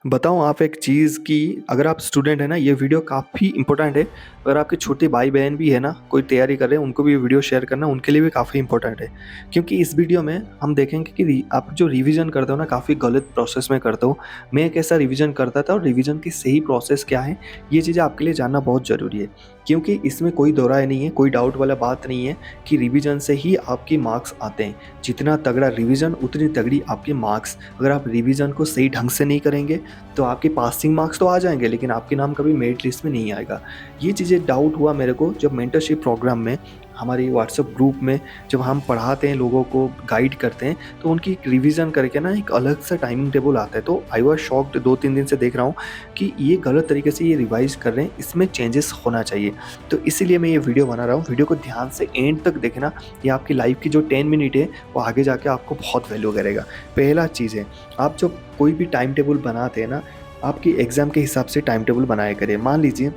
बताऊँ आप एक चीज़ कि अगर आप स्टूडेंट हैं ना, ये वीडियो काफ़ी इम्पोर्टेंट है। अगर आपके छोटे भाई-बहन भी है ना, कोई तैयारी कर रहे हैं, उनको भी ये वीडियो शेयर करना उनके लिए भी काफ़ी इम्पोर्टेंट है। क्योंकि इस वीडियो में हम देखेंगे कि आप जो रिवीजन करते हो ना, काफ़ी गलत प्रोसेस में करते हो। मैं एक ऐसा रिवीजन करता था और रिवीजन की सही प्रोसेस क्या है, ये चीज़ें आपके लिए जानना बहुत ज़रूरी है। क्योंकि इसमें कोई दो राय नहीं है, कोई डाउट वाला बात नहीं है कि रिवीजन से ही आपके मार्क्स आते हैं। जितना तगड़ा रिवीजन, उतनी तगड़ी आपके मार्क्स। अगर आप रिवीजन को सही ढंग से नहीं करेंगे, तो आपके पासिंग मार्क्स तो आ जाएँगे, लेकिन आपके नाम कभी मेरिट लिस्ट में नहीं आएगा। ये चीज़ें डाउट हुआ मेरे को जब मेंटरशिप प्रोग्राम में, हमारे व्हाट्सएप ग्रुप में जब हम पढ़ाते हैं, लोगों को गाइड करते हैं, तो उनकी एक रिवीजन करके ना एक अलग सा टाइमिंग टेबल आता है। तो आई वाज़ शॉक्ड, 2-3 दिन से देख रहा हूँ कि ये गलत तरीके से ये रिवाइज़ कर रहे हैं, इसमें चेंजेस होना चाहिए। तो इसीलिए मैं ये वीडियो बना रहा हूँ। वीडियो को ध्यान से एंड तक देखना, ये आपकी लाइफ़ की जो 10 मिनट है, वो आगे जाके आपको बहुत वैल्यू करेगा। पहला चीज़ है, आप जब कोई भी टाइम टेबल बनाते हैं ना, आपकी एग्ज़ाम के हिसाब से टाइम टेबल बनाया करें। मान लीजिए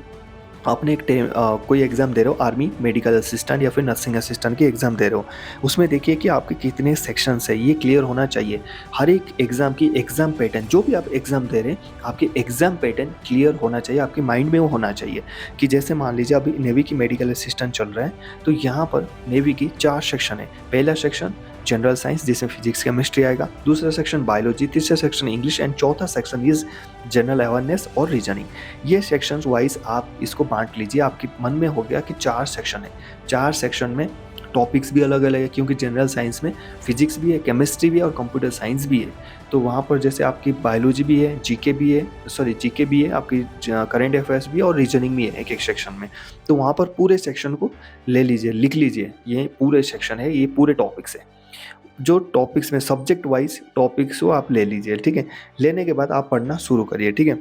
आपने कोई एग्ज़ाम दे रहे हो, आर्मी मेडिकल असिस्टेंट या फिर नर्सिंग असिस्टेंट की एग्ज़ाम दे रहे हो। उसमें देखिए कि आपके कितने सेक्शंस हैं, ये क्लियर होना चाहिए। हर एक एग्ज़ाम की एग्ज़ाम पैटर्न, जो भी आप एग्ज़ाम दे रहे हैं, आपके एग्ज़ाम पैटर्न क्लियर होना चाहिए, आपके माइंड में वो होना चाहिए। कि जैसे मान लीजिए अभी नेवी की मेडिकल असिस्टेंट चल रहा है, तो यहाँ पर नेवी की 4 सेक्शन है। पहला सेक्शन जनरल साइंस, जिसमें फिजिक्स केमिस्ट्री आएगा। दूसरा सेक्शन बायोलॉजी, तीसरा सेक्शन इंग्लिश एंड चौथा सेक्शन इज़ जनरल अवेयरनेस और रीजनिंग। ये सेक्शंस वाइज आप इसको बाँट लीजिए। आपके मन में हो गया कि 4 सेक्शन है। 4 सेक्शन में टॉपिक्स भी अलग-अलग है, क्योंकि जनरल साइंस में फिजिक्स भी है, केमिस्ट्री भी है और कंप्यूटर साइंस भी है। तो वहाँ पर जैसे आपकी बायोलॉजी भी है, जीके भी है, आपकी करंट अफेयर्स भी है और रीजनिंग भी है एक-एक सेक्शन में। तो वहाँ पर पूरे सेक्शन को ले लीजिए, लिख लीजिए, ये पूरे सेक्शन है, ये पूरे टॉपिक्स है। जो टॉपिक्स में सब्जेक्ट वाइज़ टॉपिक्स को आप ले लीजिए, ठीक है? लेने के बाद आप पढ़ना शुरू करिए, ठीक है?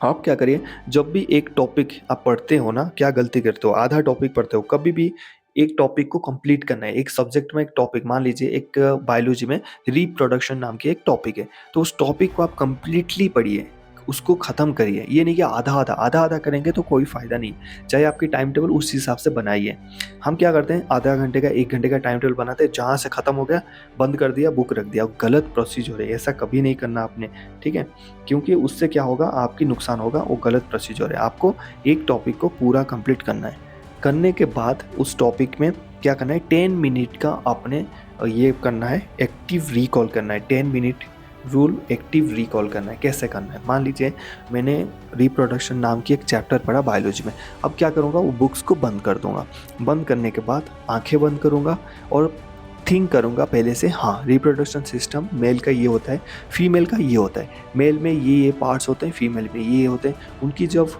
आप क्या करिए, जब भी एक टॉपिक आप पढ़ते हो ना, क्या गलती करते हो, आधा टॉपिक पढ़ते हो, कभी भी एक टॉपिक को कंप्लीट करना है। एक सब्जेक्ट में एक टॉपिक, मान लीजिए एक बायोलॉजी में रिप्रोडक्शन नाम की एक टॉपिक है, तो उस टॉपिक को आप कंप्लीटली पढ़िए, उसको ख़त्म करिए। ये नहीं कि आधा-आधा करेंगे तो कोई फ़ायदा नहीं। चाहे आपकी टाइम टेबल उस हिसाब से बनाइए। हम क्या करते हैं, आधा घंटे का, 1 घंटे का टाइम टेबल बनाते हैं, जहाँ से ख़त्म हो गया, बंद कर दिया, बुक रख दिया। गलत प्रोसीजर है, ऐसा कभी नहीं करना आपने, ठीक है? क्योंकि उससे क्या होगा, आपकी नुकसान होगा, वो गलत प्रोसीजर है। आपको एक टॉपिक को पूरा कंप्लीट करना है। करने के बाद उस टॉपिक में क्या करना है, 10 मिनट का आपने ये करना है, एक्टिव रिकॉल करना है। 10 मिनट रूल एक्टिव रिकॉल करना है। कैसे करना है, मान लीजिए मैंने रिप्रोडक्शन नाम की एक चैप्टर पढ़ा बायोलॉजी में। अब क्या करूँगा, वो बुक्स को बंद कर दूँगा। बंद करने के बाद आँखें बंद करूँगा और थिंक करूँगा पहले से, हाँ, रिप्रोडक्शन सिस्टम मेल का ये होता है, फीमेल का ये होता है। मेल में ये पार्ट्स होते हैं, फीमेल में ये होते हैं। उनकी जब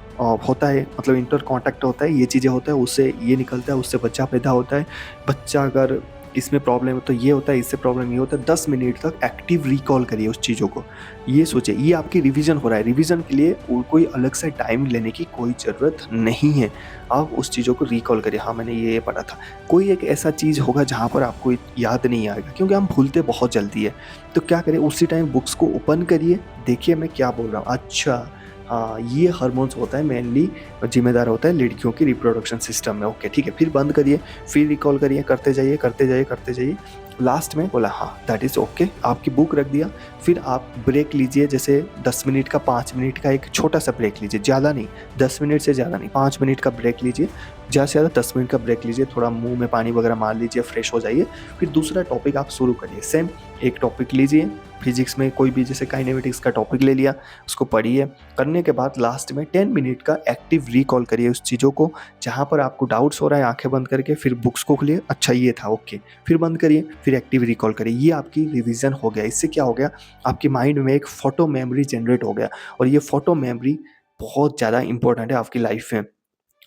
होता है, मतलब इंटर कॉन्टैक्ट होता है, ये चीज़ें होता है, उससे ये निकलता है, उससे बच्चा पैदा होता है। बच्चा अगर इसमें प्रॉब्लम है तो ये होता है, इससे प्रॉब्लम ये होता है। 10 मिनट तक एक्टिव रिकॉल करिए उस चीज़ों को। ये सोचिए, ये आपकी रिवीजन हो रहा है। रिवीजन के लिए कोई अलग से टाइम लेने की कोई ज़रूरत नहीं है। आप उस चीज़ों को रिकॉल करिए, हाँ, मैंने ये पढ़ा था। कोई एक ऐसा चीज़ होगा जहाँ पर आपको याद नहीं आएगा, क्योंकि हम भूलते बहुत जल्दी है। तो क्या करें, उसी टाइम बुक्स को ओपन करिए, देखिए मैं क्या बोल रहा हूँ। अच्छा, हाँ, ये हार्मोन्स होता है, मेनली ज़िम्मेदार होता है लड़कियों की रिप्रोडक्शन सिस्टम में। ओके, ठीक है, फिर बंद करिए, फिर रिकॉल करिए, करते जाइए, करते जाइए, करते जाइए। लास्ट में बोला हाँ, दैट इज़ ओके, आपकी बुक रख दिया। फिर आप ब्रेक लीजिए, जैसे 10 मिनट का, 5 मिनट का एक छोटा सा ब्रेक लीजिए, ज़्यादा नहीं, 10 मिनट से ज़्यादा नहीं, 5 मिनट का ब्रेक लीजिए। ज़्यादा से ज़्यादा 10 मिनट का ब्रेक लीजिए, थोड़ा मुँह में पानी वगैरह मार लीजिए, फ्रेश हो जाइए। फिर दूसरा टॉपिक आप शुरू करिए। सेम एक टॉपिक लीजिए, फिजिक्स में कोई भी, जैसे काइनेमेटिक्स का टॉपिक ले लिया, उसको पढ़िए। करने के बाद लास्ट में 10 मिनट का एक्टिव रिकॉल करिए उस चीज़ों को। जहाँ पर आपको डाउट्स हो रहा है, आँखें बंद करके फिर बुक्स को खोलिए, अच्छा ये था, ओके, फिर बंद करिए, फिर एक्टिव रिकॉल करिए। ये आपकी रिवीजन हो गया। इससे क्या हो गया, आपके माइंड में एक फ़ोटो मेमोरी जनरेट हो गया, और ये फ़ोटो मेमोरी बहुत ज़्यादा इंपॉर्टेंट है आपकी लाइफ में।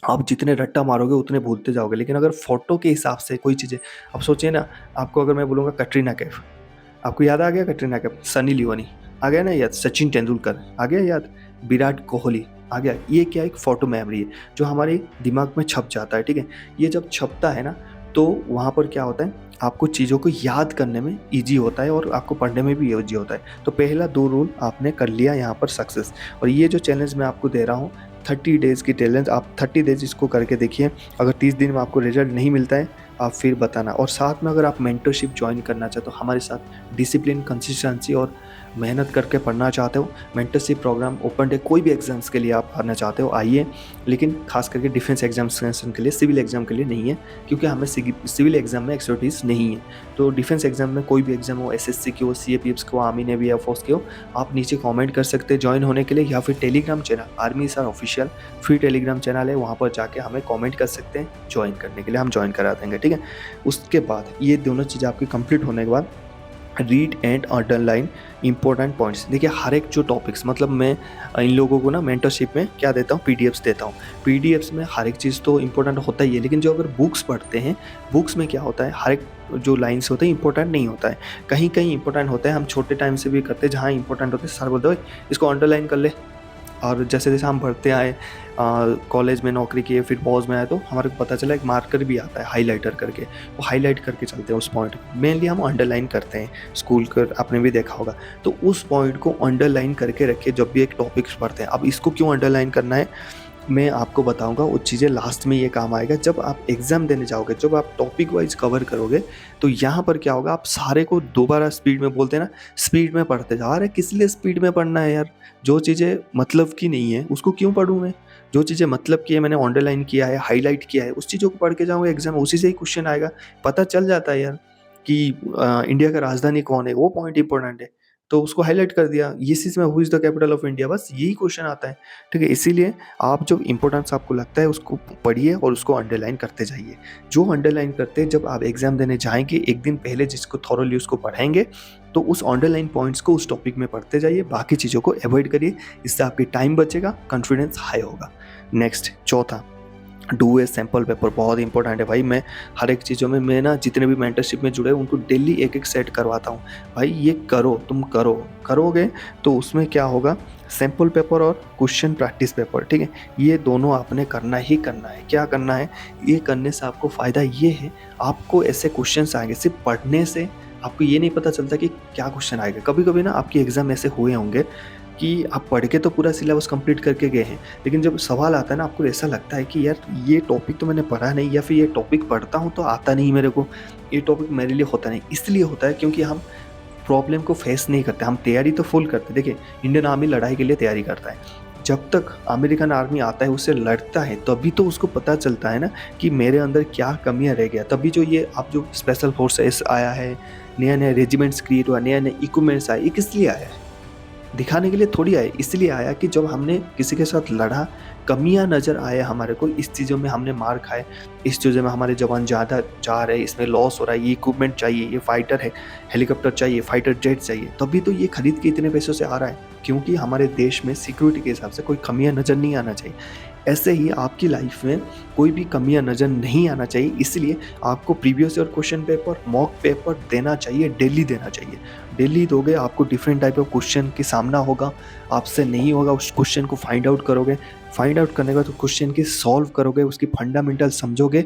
आप जितने रट्टा मारोगे उतने भूलते जाओगे, लेकिन अगर फ़ोटो के हिसाब से कोई चीज़ें, अब सोचिए ना, आपको अगर मैं बोलूँगा कटरीना कैफ, आपको याद आ गया कटरीना कैफ, सनी लियोनी आ गया ना याद, सचिन तेंदुलकर आ गया याद, विराट कोहली आ गया। ये क्या, एक फ़ोटो मेमोरी है जो हमारे दिमाग में छप जाता है, ठीक है? ये जब छपता है ना, तो वहाँ पर क्या होता है, आपको चीज़ों को याद करने में ईज़ी होता है और आपको पढ़ने में भी ईज़ी होता है। तो पहला 2 रूल आपने कर लिया यहाँ पर सक्सेस। और ये जो चैलेंज मैं आपको दे रहा हूँ, 30 डेज़ की चैलेंज, आप 30 डेज़ इसको करके देखिए। अगर 30 दिन में आपको रिज़ल्ट नहीं मिलता है, आप फिर बताना। और साथ में अगर आप मेंटरशिप जॉइन करना चाहते हो हमारे साथ, डिसिप्लिन, कंसिस्टेंसी और मेहनत करके पढ़ना चाहते हो, मेंटरशिप प्रोग्राम ओपन डे कोई भी एग्ज़ाम्स के लिए आप पढ़ना चाहते हो आइए, लेकिन खास करके डिफेंस एग्जामिनेशन के लिए, सिविल एग्ज़ाम के लिए नहीं है, क्योंकि हमें सिविल एग्ज़ाम में एक्सपर्टीज़ नहीं है। तो डिफेंस एग्ज़ाम में कोई भी एग्ज़ाम हो, एसएससी की हो, सीएपीएफ की हो, आर्मी नेवी एयरफोर्स की हो, आप नीचे कमेंट कर सकते हैं ज्वाइन होने के लिए, या फिर Telegram channel army sir official free Telegram channel है, वहाँ पर जाके हमें कमेंट कर सकते हैं ज्वाइन करने के लिए, हम ज्वाइन करा देंगे, ठीक है। उसके बाद ये दोनों चीज़ें आपकी कंप्लीट होने के बाद read and underline important points. देखिए हर एक जो टॉपिक्स, मतलब मैं इन लोगों को ना मेंटरशिप में क्या देता हूँ, पीडीएफ्स देता हूँ। पीडीएफ्स में हर एक चीज़ तो इंपॉर्टेंट होता ही है, लेकिन जो अगर बुक्स पढ़ते हैं, बुक्स में क्या होता है, हर एक जो लाइन्स होते हैं इंपॉर्टेंट नहीं होता है, कहीं कहीं इंपॉर्टेंट होता है। हम छोटे टाइम से भी करते हैं, जहाँ इंपॉर्टेंट होते हैं सर बोलते हैं इसको अंडरलाइन कर ले। और जैसे जैसे हम बढ़ते आए, कॉलेज में नौकरी किए, फिर पॉज में आए, तो हमारे को पता चला एक मार्कर भी आता है हाईलाइटर करके, वो हाईलाइट करके चलते हैं उस पॉइंट को। मेनली हम अंडरलाइन करते हैं, स्कूल कर आपने भी देखा होगा, तो उस पॉइंट को अंडरलाइन करके रखिए जब भी एक टॉपिक पढ़ते हैं। अब इसको क्यों अंडरलाइन करना है मैं आपको बताऊंगा, वो चीज़ें लास्ट में ये काम आएगा जब आप एग्ज़ाम देने जाओगे, जब आप टॉपिक वाइज कवर करोगे, तो यहाँ पर क्या होगा, आप सारे को दोबारा स्पीड में बोलते हैं ना, स्पीड में पढ़ते जाओ। अरे किस लिए स्पीड में पढ़ना है यार, जो चीज़ें मतलब की नहीं है उसको क्यों पढ़ूँ मैं, जो चीज़ें मतलब की है, मैंने अंडरलाइन किया है, हाईलाइट किया है, उस चीज़ों को पढ़ के जाऊँगा एग्जाम, उसी से ही क्वेश्चन आएगा। पता चल जाता है यार कि इंडिया का राजधानी कौन है, वो पॉइंट इंपॉर्टेंट है, तो उसको हाईलाइट कर दिया। ये चीज़ में who is the capital of India, बस यही क्वेश्चन आता है, ठीक है। इसीलिए आप जो इंपॉर्टेंस आपको लगता है उसको पढ़िए और उसको अंडरलाइन करते जाइए। जो अंडरलाइन करते हैं, जब आप एग्जाम देने जाएंगे एक दिन पहले जिसको थॉरोली उसको पढ़ेंगे, तो उस अंडरलाइन पॉइंट्स को उस टॉपिक में पढ़ते जाइए, बाकी चीज़ों को अवॉइड करिए। इससे आपकी टाइम बचेगा, कॉन्फिडेंस हाई होगा। नेक्स्ट चौथा, डू ए सैम्पल पेपर, बहुत इंपॉर्टेंट है भाई। मैं हर एक चीज़ों में, मैं ना जितने भी मेंटरशिप में जुड़े उनको डेली एक एक सेट करवाता हूँ, भाई ये करो, तुम करोगे तो उसमें क्या होगा, सैम्पल पेपर और क्वेश्चन प्रैक्टिस पेपर, ठीक है, ये दोनों आपने करना ही करना है। क्या करना है, ये करने से आपको फ़ायदा ये है, आपको ऐसे क्वेश्चन आएंगे, सिर्फ पढ़ने से आपको ये नहीं पता चलता कि क्या क्वेश्चन आएगा। कभी कभी ना आपके एग्ज़ाम ऐसे हुए होंगे कि आप पढ़ के तो पूरा सिलेबस कंप्लीट करके गए हैं, लेकिन जब सवाल आता है ना, आपको ऐसा लगता है कि यार ये टॉपिक तो मैंने पढ़ा नहीं, या फिर ये टॉपिक पढ़ता हूँ तो आता नहीं मेरे को, ये टॉपिक मेरे लिए होता नहीं। इसलिए होता है क्योंकि हम प्रॉब्लम को फेस नहीं करते, हम तैयारी तो फुल करते हैं। देखिए इंडियन आर्मी लड़ाई के लिए तैयारी करता है, जब तक अमेरिकन आर्मी आता है उससे लड़ता है, तभी तो उसको पता चलता है ना कि मेरे अंदर क्या कमियां रह गया। तभी जो ये आप जो स्पेशल फोर्सेस आया है, नया नया रेजिमेंट्स क्रिएट हुआ, नया नया इक्विपमेंट्स आए, ये किस लिए आया है, दिखाने के लिए थोड़ी आए, इसलिए आया कि जब हमने किसी के साथ लड़ा, कमियां नज़र आए हमारे को, इस चीज़ों में हमने मार खाए, इस चीज़ों में हमारे जवान ज़्यादा जा रहे हैं, इसमें लॉस हो रहा है, ये इक्विपमेंट चाहिए, ये फाइटर है, हेलीकॉप्टर चाहिए, फाइटर जेट चाहिए, तभी तो ये खरीद के इतने पैसों से आ रहा है, क्योंकि हमारे देश में सिक्योरिटी के हिसाब से कोई कमियां नज़र नहीं आना चाहिए। ऐसे ही आपकी लाइफ में कोई भी कमियां नज़र नहीं आना चाहिए, इसलिए आपको previous year question paper, mock paper देना चाहिए, डेली देना चाहिए। डेली दोगे, आपको डिफरेंट टाइप ऑफ क्वेश्चन के सामना होगा, आपसे नहीं होगा, उस क्वेश्चन को फाइंड आउट करोगे, फाइंड आउट करने के बाद क्वेश्चन की सॉल्व करोगे, उसकी फंडामेंटल समझोगे,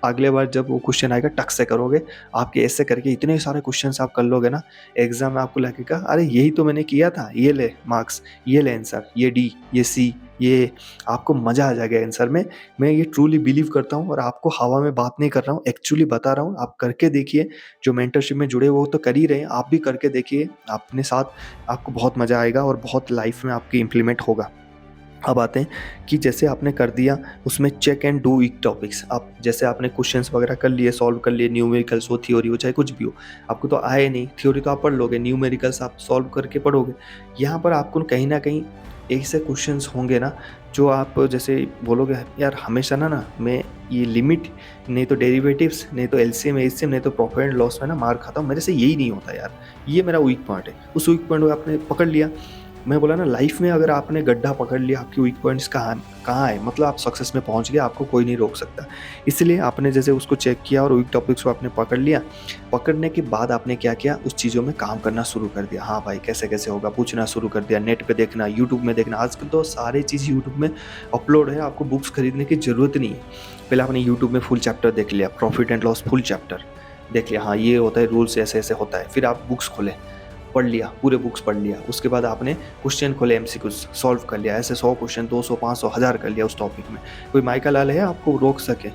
अगले बार जब वो क्वेश्चन आएगा टक से करोगे। आपके ऐसे करके इतने सारे क्वेश्चंस आप कर लोगे ना, एग्जाम में आपको लगेगा अरे यही तो मैंने किया था, ये ले मार्क्स, ये ले आंसर, ये डी, ये सी, ये आपको मज़ा आ जाएगा आंसर में। मैं ये ट्रूली बिलीव करता हूँ, और आपको हवा में बात नहीं कर रहा हूँ, एक्चुअली बता रहा हूँ। आप करके देखिए, जो मेंटरशिप में जुड़े वो तो कर ही रहे हैं, आप भी करके देखिए अपने साथ, आपको बहुत मज़ा आएगा और बहुत लाइफ में आपकी इम्प्लीमेंट होगा। अब आते हैं कि जैसे आपने कर दिया, उसमें check and do it topics, आप जैसे आपने क्वेश्चंस वगैरह कर लिए, सॉल्व कर लिए, न्यूमेरिकल्स हो, थ्योरी हो, चाहे कुछ भी हो, आपको तो आए नहीं, थ्योरी तो आप पढ़ लोगे, न्यूमेरिकल्स आप सॉल्व करके पढ़ोगे। यहाँ पर आपको कहीं ना कहीं ऐसे क्वेश्चंस होंगे ना, जो आप जैसे बोलोगे यार हमेशा ना मैं ये लिमिट, नहीं तो डेरिवेटिव्स, नहीं तो एलसीएम एचसीएम, नहीं तो प्रॉफिट एंड लॉस में ना मार खाता हूँ, मेरे से यही नहीं होता यार, ये मेरा वीक पॉइंट है। उस वीक पॉइंट को आपने पकड़ लिया। मैं बोला ना, लाइफ में अगर आपने गड्ढा पकड़ लिया, आपकी वीक पॉइंट्स कहाँ है, मतलब आप सक्सेस में पहुंच गए, आपको कोई नहीं रोक सकता। इसलिए आपने जैसे उसको चेक किया और वीक टॉपिक्स को आपने पकड़ लिया, पकड़ने के बाद आपने क्या किया, उस चीज़ों में काम करना शुरू कर दिया। हाँ भाई कैसे कैसे होगा, पूछना शुरू कर दिया, नेट पे देखना, यूट्यूब में देखना। आजकल तो सारी चीज़ यूट्यूब में अपलोड है, आपको बुक्स खरीदने की ज़रूरत नहीं है। पहले आपने यूट्यूब में फुल चैप्टर देख लिया, profit and loss full chapter देख लिया, हाँ ये होता है, रूल्स ऐसे ऐसे होता है। फिर आप बुक्स खोले, पढ़ लिया, पूरे बुक्स पढ़ लिया। उसके बाद आपने क्वेश्चन खोले, एमसीक्यूज सॉल्व कर लिया, ऐसे 100 क्वेश्चन, 200, 500, 1000 कर लिया उस टॉपिक में। कोई माइका लाल है आपको रोक सके?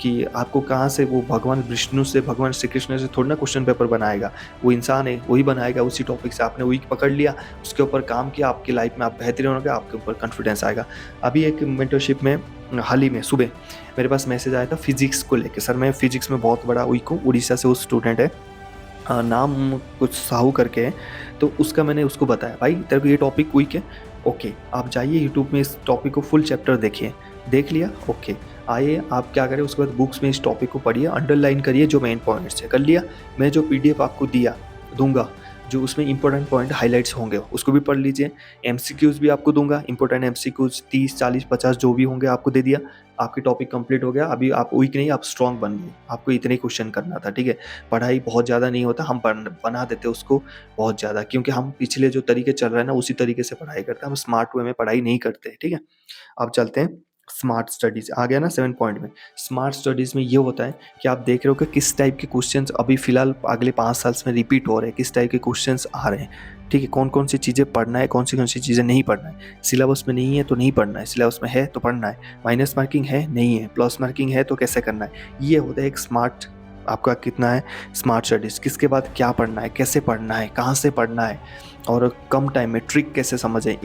कि आपको कहाँ से वो भगवान विष्णु से, भगवान श्री कृष्ण से थोड़ी ना क्वेश्चन पेपर बनाएगा, वो इंसान है वही बनाएगा। उसी टॉपिक से आपने वही पकड़ लिया, उसके ऊपर काम किया, आपकी लाइफ में आप बेहतरीन होंगे, आपके ऊपर कॉन्फिडेंस आएगा। अभी एक मेंटरशिप में हाल ही में सुबह मेरे पास मैसेज आया था फिजिक्स को लेके। सर मैं फिजिक्स में बहुत बड़ा वीक हूँ, उड़ीसा से वो स्टूडेंट है, नाम कुछ साहू करके है। तो उसका मैंने उसको बताया, भाई तेरे को ये टॉपिक वीक है, ओके आप जाइए यूट्यूब में इस टॉपिक को फुल चैप्टर देखिए। देख लिया, ओके आइए आप क्या करें, उसके बाद बुक्स में इस टॉपिक को पढ़िए, अंडरलाइन करिए जो मेन पॉइंट्स है। कर लिया, मैं जो पीडीएफ आपको दूंगा, जो उसमें इंपॉर्टेंट पॉइंट हाइलाइट्स होंगे उसको भी पढ़ लीजिए। एमसीक्यूज भी आपको दूंगा, इंपॉर्टेंट एमसीक्यूज 30 40 50 जो भी होंगे आपको दे दिया। आपकी टॉपिक कंप्लीट हो गया। अभी आप वीक नहीं, आप स्ट्रांग बन गए। आपको इतने ही क्वेश्चन करना था, ठीक है। पढ़ाई बहुत ज़्यादा नहीं होता, हम बना देते उसको बहुत ज़्यादा, क्योंकि हम पिछले जो तरीके चल रहे हैं ना उसी तरीके से पढ़ाई करते हैं, हम स्मार्ट वे में पढ़ाई नहीं करते, ठीक है। अब चलते हैं स्मार्ट स्टडीज, आ गया ना 7 पॉइंट में। स्मार्ट स्टडीज में ये होता है कि आप देख रहे हो कि किस टाइप के क्वेश्चंस अभी फिलहाल अगले 5 साल में रिपीट हो रहे हैं, किस टाइप के क्वेश्चंस आ रहे हैं, ठीक है। कौन कौन सी चीज़ें पढ़ना है, कौन सी चीज़ें नहीं पढ़ना है। सिलेबस में नहीं है तो नहीं पढ़ना है, सिलेबस में है तो पढ़ना है। माइनस मार्किंग है, नहीं है, प्लस मार्किंग है तो कैसे करना है। ये होता है एक स्मार्ट, आपका कितना है स्मार्ट स्टडीज़, किसके बाद क्या पढ़ना है, कैसे पढ़ना है, कहाँ से पढ़ना है, और कम टाइम में ट्रिक कैसे समझें।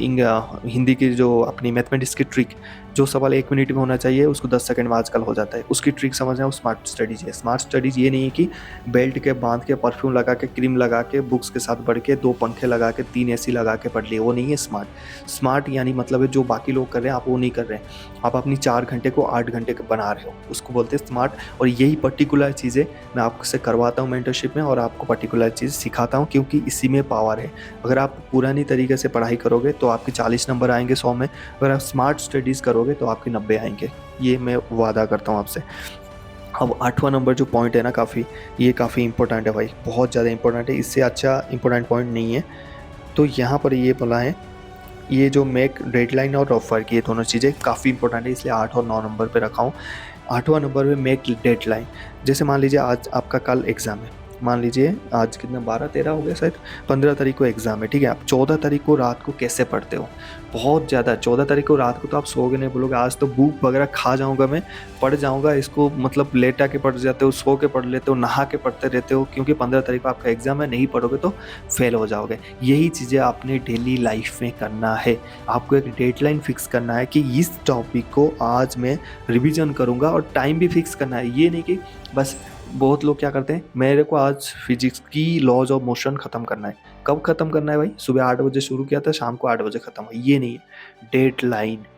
हिंदी की जो अपनी मैथमेटिक्स की ट्रिक, जो सवाल 1 मिनट में होना चाहिए उसको 10 सेकंड में आजकल हो जाता है, उसकी ट्रिक समझना वो स्मार्ट स्टडीज़ है। स्मार्ट स्टडीज़ ये नहीं है कि बेल्ट के बांध के, परफ्यूम लगा के, क्रीम लगा के, बुक्स के साथ बढ़ के, 2 पंखे लगा के, 3 एसी लगा के पढ़ लिए, वो नहीं है स्मार्ट। स्मार्ट यानी मतलब है जो बाकी लोग कर रहे हैं आप वो नहीं कर रहे हैं, आप अपनी 4 घंटे को 8 घंटे बना रहे हो, उसको बोलते हैं स्मार्ट। और यही पर्टिकुलर चीज़ें मैं आपसे करवाता हूँ मेंटरशिप में, और आपको पर्टिकुलर चीज़ सिखाता हूँ, क्योंकि इसी में पावर है। अगर आप पुरानी तरीके से पढ़ाई करोगे तो आपके 40 नंबर आएंगे 100 में, अगर आप स्मार्ट स्टडीज़ करोगे तो आपके 90 आएंगे, ये मैं वादा करता हूँ आपसे। अब 8वां नंबर जो पॉइंट है ना, ये काफ़ी इंपॉर्टेंट है भाई, बहुत ज़्यादा इंपॉर्टेंट है, इससे अच्छा इंपॉर्टेंट पॉइंट नहीं है। तो यहाँ पर ये बोला है, ये जो मेक डेडलाइन और रफ वर्क, ये दोनों चीज़ें काफ़ी इंपॉर्टेंट है, इसलिए 8 और 9 नंबर पे रखा हूँ। 8वां नंबर पे मेक डेडलाइन। जैसे मान लीजिए आज आपका कल एग्ज़ाम है, मान लीजिए आज कितना 12 13 हो गया शायद, 15 तारीख को एग्ज़ाम है, ठीक है। आप 14 तारीख को रात को कैसे पढ़ते हो, बहुत ज़्यादा। 14 तारीख को रात को तो आप सोओगे नहीं, बोलोगे आज तो बुक वगैरह खा जाऊँगा, मैं पढ़ जाऊँगा इसको, मतलब लेटा के पढ़ जाते हो, सो के पढ़ लेते हो, नहा के पढ़ते रहते हो, क्योंकि 15 तारीख को आपका एग्ज़ाम है, नहीं पढ़ोगे तो फेल हो जाओगे। यही चीज़ें आपने डेली लाइफ में करना है। आपको एक डेडलाइन फिक्स करना है कि इस टॉपिक को आज मैं रिवीजन करूँगा, और टाइम भी फिक्स करना है। ये नहीं कि बस, बहुत लोग क्या करते हैं, मेरे को आज फिजिक्स की लॉज ऑफ मोशन ख़त्म करना है। कब ख़त्म करना है भाई, सुबह 8 बजे शुरू किया था, शाम को 8 बजे ख़त्म है, ये नहीं है।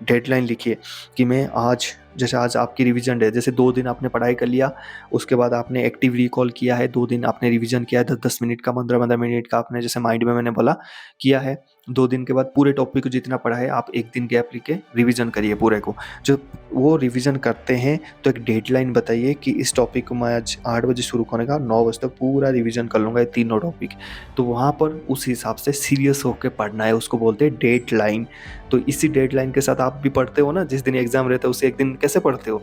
डेडलाइन लिखिए कि मैं आज, जैसे आज आपकी रिवीजन डे, जैसे 2 दिन आपने पढ़ाई कर लिया, उसके बाद आपने एक्टिव रिकॉल किया है, 2 दिन आपने रिवीजन किया है, 10-10 मिनट का, 15-15 मिनट का आपने जैसे माइंड में मैंने बोला किया है। 2 दिन के बाद पूरे टॉपिक को जितना पढ़ा है आप 1 दिन गैप लेके रिवीजन करिए पूरे को। जब वो रिवीजन करते हैं तो एक डेडलाइन बताइए कि इस टॉपिक को मैं आज 8 बजे शुरू करने का, 9 बजे तक पूरा रिवीजन कर लूँगा ये तीनों टॉपिक। तो वहाँ पर उस हिसाब से सीरियस होकर पढ़ना है, उसको बोलते हैं डेडलाइन। तो इसी डेडलाइन के साथ आप भी पढ़ते हो ना, जिस दिन एग्जाम रहता है उसे एक दिन कैसे पढ़ते हो,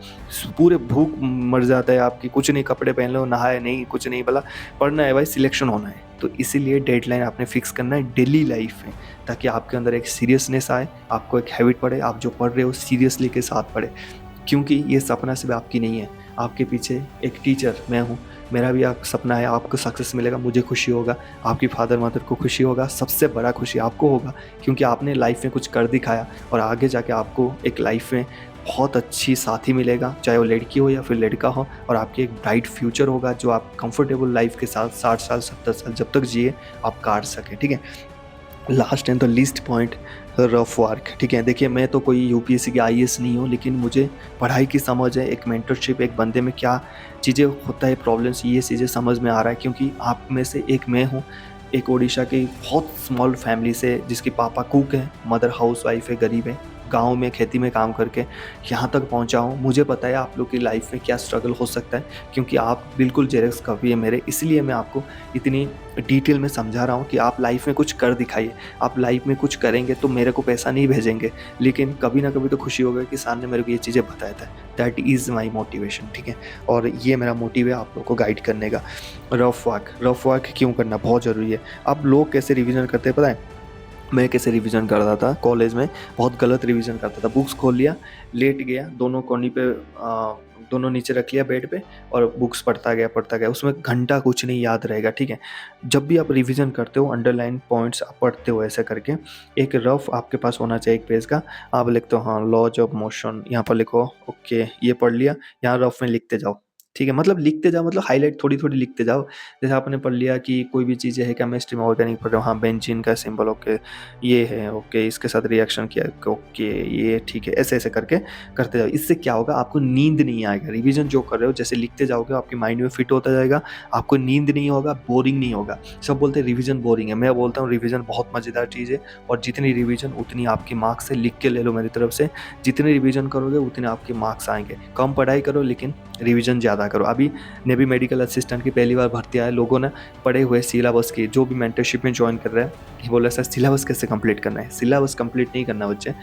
पूरे भूख मर जाता है आपकी, कुछ नहीं, कपड़े पहन लो, नहाए नहीं, कुछ नहीं, भला पढ़ना है भाई, सिलेक्शन होना है। तो इसीलिए डेडलाइन आपने फिक्स करना है डेली लाइफ में, ताकि आपके अंदर एक सीरियसनेस आए, आपको एक हैबिट पड़े, आप जो पढ़ रहे हो सीरियसली के साथ पढ़े। क्योंकि ये सपना सिर्फ आपकी नहीं है, आपके पीछे एक टीचर मैं हूँ, मेरा भी आप सपना है, आपको सक्सेस मिलेगा, मुझे खुशी होगा, आपकी फादर मदर को खुशी होगा, सबसे बड़ा खुशी आपको होगा, क्योंकि आपने लाइफ में कुछ कर दिखाया, और आगे जाके आपको एक लाइफ में बहुत अच्छी साथी मिलेगा, चाहे वो लड़की हो या फिर लड़का हो, और आपके एक ब्राइट फ्यूचर होगा जो आप कंफर्टेबल लाइफ के साथ 60 साल 70 साल जब तक जिए आप काट सकें, ठीक है। Last and the least point, rough work, ठीक है। देखिए मैं तो कोई यूपीएससी की आईएएस नहीं हूँ, लेकिन मुझे पढ़ाई की समझ है, एक मेंटरशिप, एक बंदे में क्या चीज़ें होता है, प्रॉब्लम्स, ये चीज़ें समझ में आ रहा है, क्योंकि आप में से एक मैं हूँ, एक ओडिशा की बहुत स्मॉल फैमिली से, जिसके पापा कुक हैं, मदर हाउस वाइफ है, गरीब है, गांव में खेती में काम करके यहाँ तक पहुँचा हूँ। मुझे पता है आप लोग की लाइफ में क्या स्ट्रगल हो सकता है, क्योंकि आप बिल्कुल जेरॉक्स कॉपी है मेरे, इसलिए मैं आपको इतनी डिटेल में समझा रहा हूँ कि आप लाइफ में कुछ कर दिखाइए। आप लाइफ में कुछ करेंगे तो मेरे को पैसा नहीं भेजेंगे, लेकिन कभी ना कभी तो खुशी होगा कि सर ने मेरे को ये चीज़ें बताया था। दैट इज़ माई मोटिवेशन, ठीक है। और ये मेरा मोटिव है आप लोग को गाइड करने का। रफ वर्क क्यों करना बहुत ज़रूरी है। अब लोग कैसे रिविज़न करते हैं पता है, मैं कैसे रिवीजन करता था कॉलेज में, बहुत गलत रिवीजन करता था। बुक्स खोल लिया, लेट गया, दोनों कोनी पे दोनों नीचे रख लिया बेड पे और बुक्स पढ़ता गया, उसमें घंटा कुछ नहीं याद रहेगा, ठीक है। जब भी आप रिवीजन करते हो, अंडरलाइन पॉइंट्स आप पढ़ते हो ऐसे करके, एक रफ आपके पास होना चाहिए एक पेज का, आप लिखते हो हाँ लॉज ऑफ मोशन, यहाँ पर लिखो, ओके ये पढ़ लिया, यहाँ रफ में लिखते जाओ, ठीक है। मतलब लिखते जाओ, मतलब हाईलाइट थोड़ी थोड़ी लिखते जाओ। जैसे आपने पढ़ लिया कि कोई भी चीज़ें है केमिस्ट्री में, ऑर्गेनिक पढ़ रहे हो, हाँ बेंजीन का सिंबल, ओके ये है, ओके इसके साथ रिएक्शन किया, ओके ये ठीक है, ऐसे ऐसे करके करते जाओ। इससे क्या होगा, आपको नींद नहीं आएगा। रिवीजन जो कर रहे हो जैसे लिखते जाओगे आपके माइंड में फिट होता जाएगा, आपको नींद नहीं होगा, बोरिंग नहीं होगा। सब बोलते हैं रिवीजन बोरिंग है, मैं बोलता हूँ रिवीजन बहुत मज़ेदार चीज़ है, और जितनी रिवीजन उतनी आपकी मार्क्स है। लिख के ले लो मेरी तरफ से, जितनी रिवीजन करोगे उतने आपके मार्क्स आएंगे। कम पढ़ाई करो लेकिन रिवीजन ज़्यादा करो। अभी नेवी मेडिकल असिस्टेंट की पहली बार भर्ती आया, लोगों ने पढ़े हुए सिलेबस की, जो भी मेंटरशिप में ज्वाइन कर रहा है ये बोला सर सिलेबस कैसे कंप्लीट करना है। सिलेबस कंप्लीट नहीं करना बच्चे,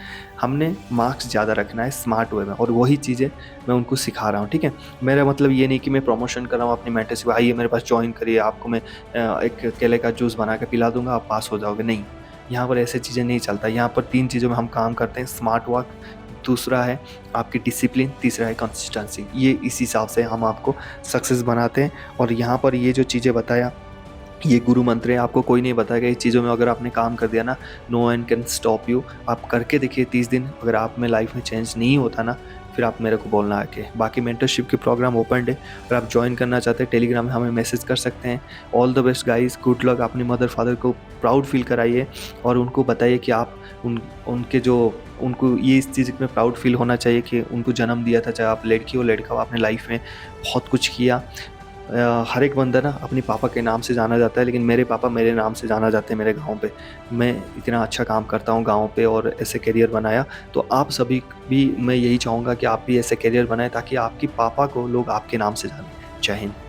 हमने मार्क्स ज़्यादा रखना है स्मार्ट वे में, और वही चीज़ें मैं उनको सिखा रहा हूँ, ठीक है। मेरा मतलब ये नहीं कि मैं प्रमोशन कर रहा हूँ अपनी मेंटरशिप, आइए मेरे पास ज्वाइन करिए, आपको मैं एक केले का जूस बना के पिला दूंगा, आप पास हो जाओगे, नहीं। यहाँ पर ऐसी चीज़ें नहीं चलता। यहाँ पर 3 चीज़ों में हम काम करते हैं, स्मार्ट वर्क, दूसरा है आपकी डिसिप्लिन, तीसरा है कंसिस्टेंसी। ये इस हिसाब से हम आपको सक्सेस बनाते हैं। और यहाँ पर ये जो चीज़ें बताया ये गुरु मंत्र है, आपको कोई नहीं बताएगा। इस चीज़ों में अगर आपने काम कर दिया ना, no one can stop you. आप करके देखिए 30 दिन, अगर आप में लाइफ में चेंज नहीं होता ना, फिर आप मेरे को बोलना आके। बाकी मेंटरशिप के प्रोग्राम ओपन है, अगर आप ज्वाइन करना चाहते हैं टेलीग्राम में हमें मैसेज कर सकते हैं। All the best guys, good luck. अपने मदर फादर को प्राउड फील कराइए, और उनको बताइए कि आप उनके जो उनको ये इस चीज़ में प्राउड फील होना चाहिए कि उनको जन्म दिया था, चाहे आप लड़की हो लड़का हो, आपने लाइफ में बहुत कुछ किया। हर एक बंदा ना अपने पापा के नाम से जाना जाता है, लेकिन मेरे पापा मेरे नाम से जाना जाते हैं मेरे गाँव पे। मैं इतना अच्छा काम करता हूँ गाँव पे और ऐसे करियर बनाया, तो आप सभी भी मैं यही चाहूँगा कि आप भी ऐसे करियर बनाएं ताकि आपके पापा को लोग आपके नाम से जानें। जय हिंद।